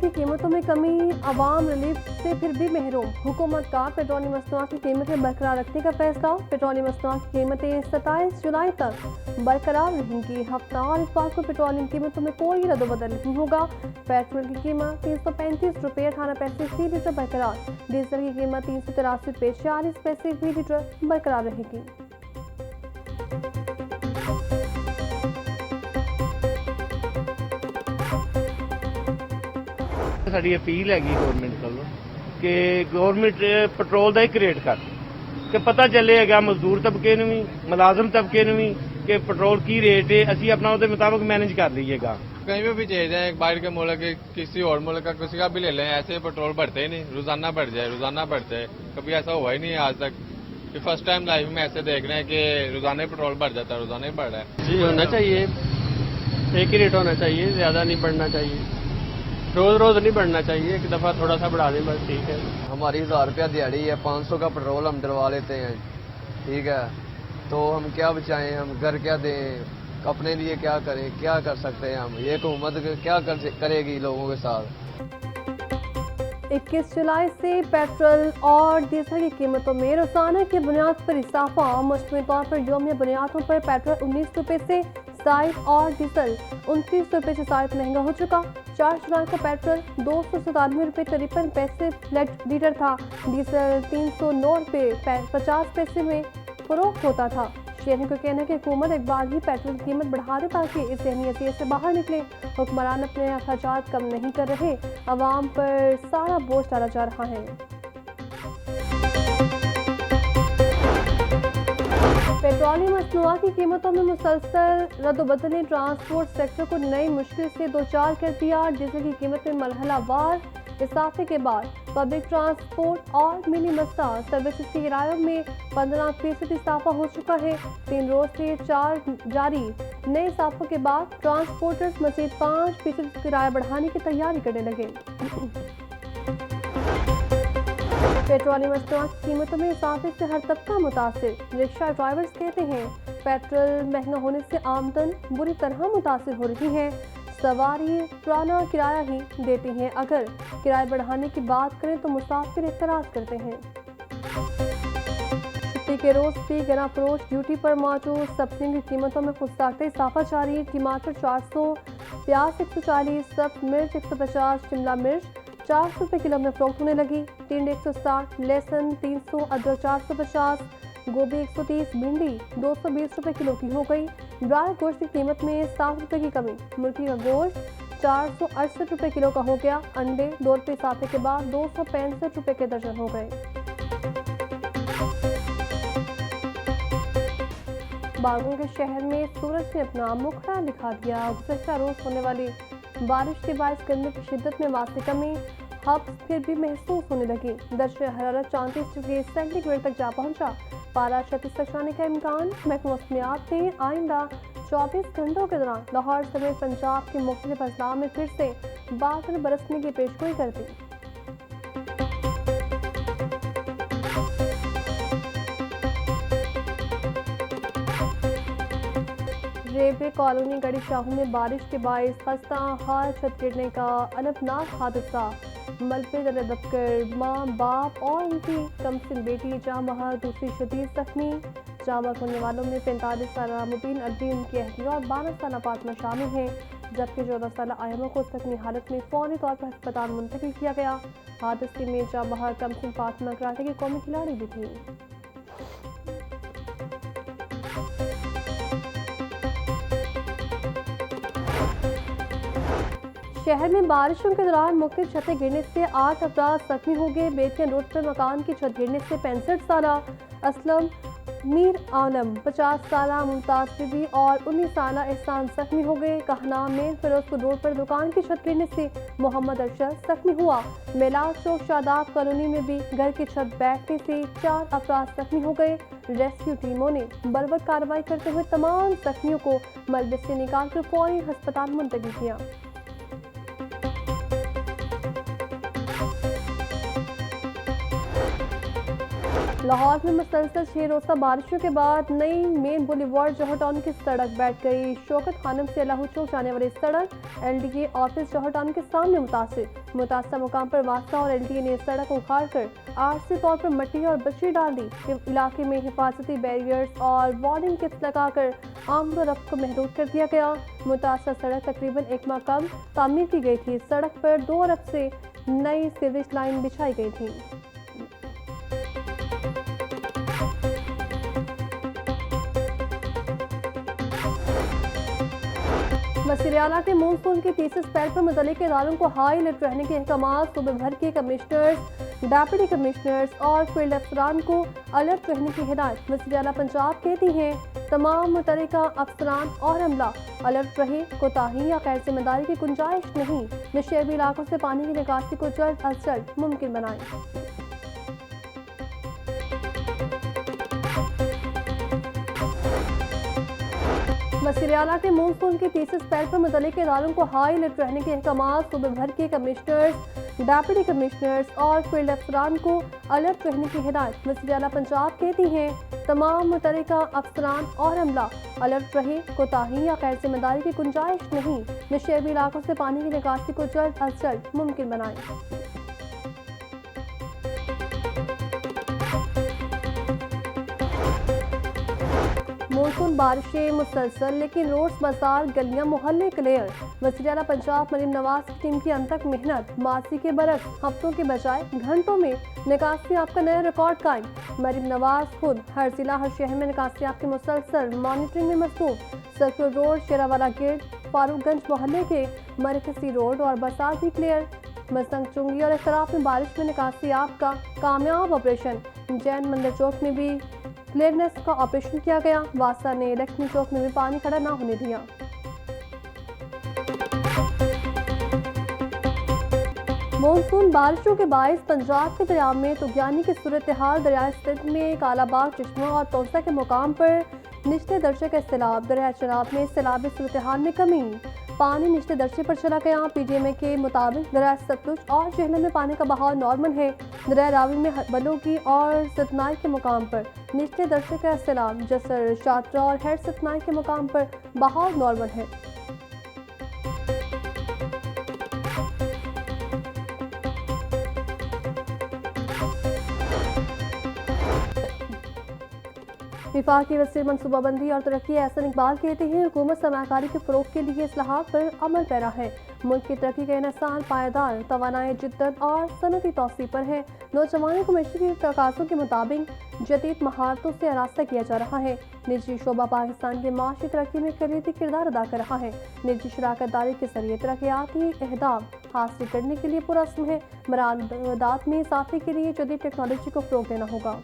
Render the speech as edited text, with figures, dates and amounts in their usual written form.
की कीमतों में कमी, अवाम रिलीफ से फिर भी महरूम। हुकूमत का पेट्रोलियम मसनूआत की कीमतें बरकरार रखने का फैसला। पेट्रोलियम मसनूआत की कीमतें 27 जुलाई तक बरकरार रहेंगी। हफ्तावार इतवार को पेट्रोलियम कीमतों में कोई रद्दोबदल नहीं होगा। पेट्रोल की कीमत 335 रुपये 18 पैसे फी लीटर बरकरार। डीजल की कीमत 383 रुपये 46 पैसे फी लीटर बरकरार रहेगी। ਸਾਡੀ ਅਪੀਲ ਹੈਗੀ ਗਵਰਨਮੈਂਟ ਵੱਲੋਂ ਕਿ ਗਵਰਨਮੈਂਟ ਪੈਟਰੋਲ ਦਾ ਇੱਕ ਰੇਟ ਕਰ ਕਿ ਪਤਾ ਚੱਲੇਗਾ ਮਜ਼ਦੂਰ ਤਬਕੇ ਨੂੰ ਵੀ ਮੁਲਾਜ਼ਮ ਤਬਕੇ ਨੂੰ ਵੀ कि पेट्रोल की रेट है असी अपना उसके मुताबिक मैनेज कर लीजिएगा। कहीं पे भी चले जाए बाहर के मुल्क किसी और मुल्क का किसी का भी ले लें, ऐसे पेट्रोल बढ़ते ही नहीं, रोजाना बढ़ जाए। कभी ऐसा हुआ ही नहीं आज तक कि फर्स्ट टाइम लाइफ में ऐसे देख रहे हैं कि रोजाना ही पेट्रोल बढ़ जाता है, रोजाना ही बढ़ रहा है। जी होना चाहिए, एक ही रेट होना चाहिए, ज्यादा नहीं बढ़ना चाहिए, रोज नहीं बढ़ना चाहिए, एक दफा थोड़ा सा बढ़ा दें बस ठीक है। हमारी 1000 रुपया दिहाड़ी है, 500 का पेट्रोल हम डलवा लेते हैं, ठीक है, तो हम क्या बचाएं, हम घर क्या दें, अपने लिए क्या करें, क्या कर सकते हैं हम, ये हुकूमत क्या करेगी लोगों के साथ। 21 जुलाई से पेट्रोल और डीजल की कीमतों में रोजाना की बुनियाद पर इजाफा। मजमूई तौर पर यौमिया बुनियादों पर पेट्रोल 19 रुपये से 60 और डीजल 29 रुपये से 60 महंगा हो चुका। 4 जुलाई को पेट्रोल 297 रुपये 53 पैसे लीटर था। डीजल 309 रुपये 50 पैसे में फरोख्त होता था। शहरियों का कहना है कि हुकूमत एक बार ही पेट्रोल की कीमत बढ़ा दे ताकि इस अहमियत से बाहर निकले। हुक्मरान अपने अखराजात कम नहीं कर रहे, अवाम पर सारा बोझ डाला जा रहा है। पेट्रोलियम मसनूआत की कीमतों में मुसलसल रद्दोबदल ने ट्रांसपोर्ट सेक्टर को नई मुश्किल से दो चार कर दिया। डीजल की कीमत में मरहलावार इजाफे के बाद पब्लिक ट्रांसपोर्ट और मिनी मस्ता सर्विसेज के किरायों में 15% इजाफा हो चुका है। 3 रोज से 4 जारी नए इजाफों के बाद ट्रांसपोर्टर्स मजीद 5% किराया बढ़ाने की तैयारी करने लगे। पेट्रोलियम मसनूआत की कीमतों में इजाफे से हर तबका मुतासिर। रिक्शा ड्राइवर्स कहते हैं पेट्रोल महंगा होने से आमदन बुरी तरह मुतासिर हो रही है। सवारी पुराना किराया ही देती हैं, अगर किराया बढ़ाने की बात करें तो मुसाफिर एतराज करते हैं। छुट्टी के रोज भी गना फरोश ड्यूटी पर मौजूद सब्जियों की कीमतों में खुदसाख्ता इजाफा जारी। टमाटर 400, प्याज 140, सब्ज मिर्च 150, शिमला मिर्च 400 रुपये किलो में फरोख्त होने लगी। टिंड 160, लहसुन 300, अदरक 450, गोभी 130, भिंडी 220 रुपये किलो की हो गई। ब्रायलर गोश्त की कीमत में 60 रुपये की कमी। मुर्गी का गोश्त 468 रुपये किलो का हो गया। अंडे 2 रुपये इजाफे के बाद 265 रुपये के दर्जन हो गए। बागों के शहर में सूरज ने अपना मुखड़ा दिखा दिया। गुज़श्ता रोज होने वाली बारिश के बायस गर्मी की शिद्दत में वाक़ई कमी हब्स फिर भी महसूस होने लगी। दर्जे हरारत 34 डिग्री सेंटीग्रेड तक जा पहुंचा। पारा 36 तक जाने का इम्कान। महकमा मौसमियात ने आइंदा 24 घंटों के दौरान लाहौर समेत पंजाब के मुख्तलिफ अजला में फिर से बादल बरसने की पेशगोई कर दी। रेलवे कॉलोनी गड़ी शाहू में बारिश के बायस खस्ता हाल छत गिरने का अनबनाक हादसा। मलबे तले दबकर माँ बाप और उनकी कमसिन बेटी जाँ बहक, दूसरी शदीद जख्मी। जाँ बहक होने वालों में 45 साल मुबीन अदबी, उनकी अहलिया और 12 साल फातिमा शामिल हैं, जबकि 14 साल आयमा को जख्मी हालत में फौरी तौर पर अस्पताल मुंतकिल किया गया। हादसे में जाँ बहक कमसिन फातिमा कराटे की कौमी खिलाड़ी भी थी। शहर में बारिशों के दौरान मुख्तलिफ छतें गिरने से 8 अफराद जख्मी हो गए। बेतिया रोड पर मकान की छत गिरने से 65 साला असलम मीर आलम, 50 साला मुमताज बीबी और 19 साला एहसान जख्मी हो गए। कहनाम में फिरोजपुर रोड पर दुकान की छत गिरने से मोहम्मद अरशद जख्मी हुआ। मेलाद चौक शादाब कॉलोनी में भी घर की छत बैठने से 4 अफराद जख्मी हो गए। रेस्क्यू टीमों ने बलवत कार्रवाई करते हुए तमाम जख्मियों को मलबे से निकालकर फौरी अस्पताल मुंतकिल किया। लाहौर में मुसलसल 6 रोज़ा बारिशों के बाद नई मेन बुलेवार्ड जौहर टाउन की सड़क बैठ गई। शौकत खानम से लाहौर चौक जाने वाली सड़क LDA ऑफिस जौहर टाउन के सामने मुतासर मुकाम पर वास्ता और LDA ने सड़क को उखाड़ कर आरसी तौर पर मिट्टी और बजरी डाल दी। इलाके में हिफाजती बैरियर्स और वार्निंग किट्स लगाकर आमदोरफ्त को महदूद कर दिया गया। मुतासर सड़क तकरीबन 1 माह कम तामीर की गई थी। सड़क पर 2 अरब से नई सीवेज लाइन बिछाई गई थी। वज़ीर आला के मानसून के तीसरे स्पेल पर मुतल्लिक़ इदारों को हाई अलर्ट रहने के अहकाम। सूबे भर के कमिश्नर्स, डेप्यूटी कमिश्नर्स और फील्ड अफसरान को अलर्ट रहने की हिदायत। वज़ीर आला पंजाब कहती हैं तमाम मुतल्लिक़ा अफसरान और अमला अलर्ट रहे। कोताही या गैर जिम्मेदारी की गुंजाइश नहीं। नशेबी इलाकों से पानी की निकासी को जल्द अज जल्द मुमकिन बनाएं। वज़ीर आला के मानसून के तीसरे स्पेल पर मुतल्लिक़ इदारों को हाई अलर्ट रहने के अहकाम। सूबे भर के कमिश्नर्स, डेप्यूटी कमिश्नर्स और फील्ड अफसरान को अलर्ट रहने की हिदायत। वज़ीर आला पंजाब कहती हैं तमाम मुतल्लिक़ा अफसरान और अमला अलर्ट रहे। कोताही या गैर जिम्मेदारी की गुंजाइश नहीं। नशेबी इलाकों से पानी की निकासी को जल्द अज जल्द मुमकिन बनाएं। मानसून बारिशें मुसलसल लेकिन रोड्स, बाजार, गलियां, मोहल्ले क्लियर। वज़ीर आला पंजाब मरीम नवाज की टीम की अनथक मेहनत। माजी के बरक्स हफ्तों के बजाय घंटों में निकासी आपका नया रिकॉर्ड कायम। मरीम नवाज खुद हर जिला हर शहर में निकासी आपकी मुसलसल मॉनिटरिंग में मसरूफ। सर्कुलर रोड, शेरावाला गेट, फारूकगंज मोहल्ले के मरकजी रोड और बाजार भी क्लियर। मसंग चुंगी और इख्तराफ में बारिश में निकासी आपका कामयाब ऑपरेशन। जैन मंदिर चौक में भी क्लियरनेस का ऑपरेशन किया गया। वासा ने लक्ष्मी चौक में भी पानी खड़ा न होने दिया। मानसून बारिशों के बायस पंजाब के दरिया में तुगयानी की सूरत हाल। दरिया सिंध में कालाबाग, चश्मा और तौसा के मुकाम पर निचले दर्जे का सैलाब। दरिया चनाब में सैलाबी सूरत हाल में कमी। पानी निचले दर्जे पर चला गया। PDMA के मुताबिक दरिया सतलुज और झेलम में पानी का बहाव नॉर्मल है। दरिया रावी में बलोगी और सतनाई के मुकाम पर निचले दर्जे का सैलाब। जसर, शात्रा और हेड सतनाई के मुकाम पर बहाव नॉर्मल है। विफाकी वज़ीर मनसूबाबंदी और तरक्की एहसन इकबाल कहते हैं हुकूमत सरमायाकारी के फ़रोग़ के लिए इस्लाहात पर अमल पैरा है। मुल्क की तरक्की का इन्हिसार पायदार तवानाई, जिद्दत और सनती तौसीफ़ पर है। नौजवानों को मशरक़ी तकाज़ों के मुताबिक जदीद महारतों से आरास्ता किया जा रहा है। निजी शोबा पाकिस्तान की माशी तरक्की में कलीदी किरदार अदा कर रहा है। निजी शराकत दारी के जरिए तरक्याती अहदाफ हासिल करने के लिए पुरअज़्म है। बरामदात में इजाफे के लिए जदीद टेक्नोलॉजी को फ़रोग़ देना होगा।